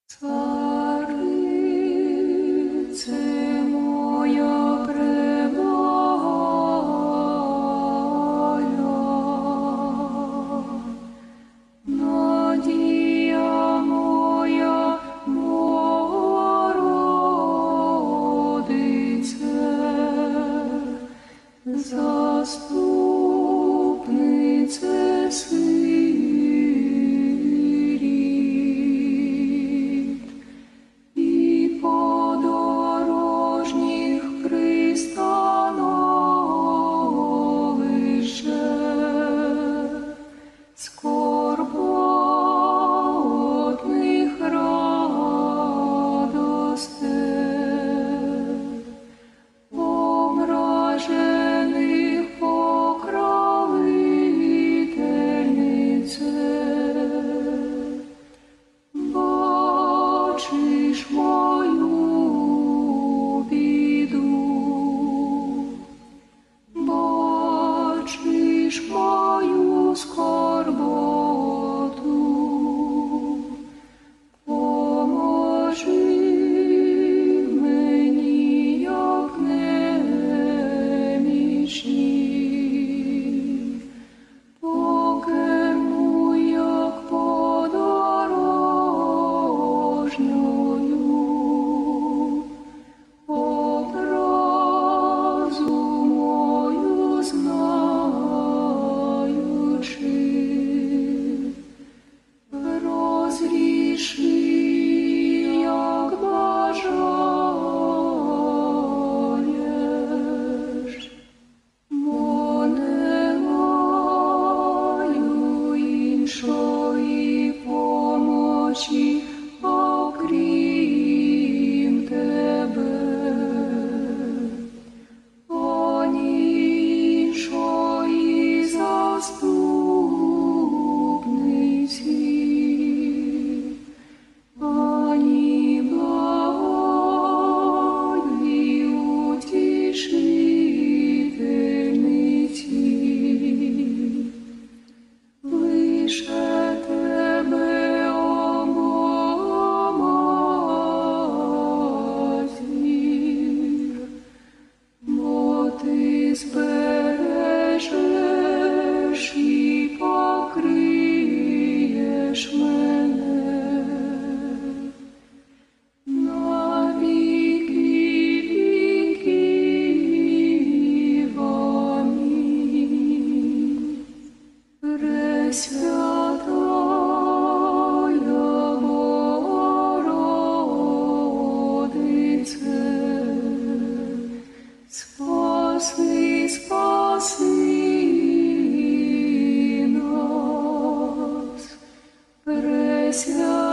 Царице моя преблагая, надія моя, Богородице, заступнице сиріт, і подорожніх пристановище, скорботних радостей, ображених покровительнице. Бачиш мою біду, бачиш мою скорботу, поможи мені, як немічній, покину, як подорожньою, образу мою знаючи, розріши, як бажаєш, бо не маю іншої помочі, окрім тебе, ані іншої заступниці, ані благої утішительниці. Лише тебе, о Богоматір, бо ти збережеш і покриєш мене на віки віків. Амінь. Пресвятая Богородице, спаси, спаси нас, Пресвятая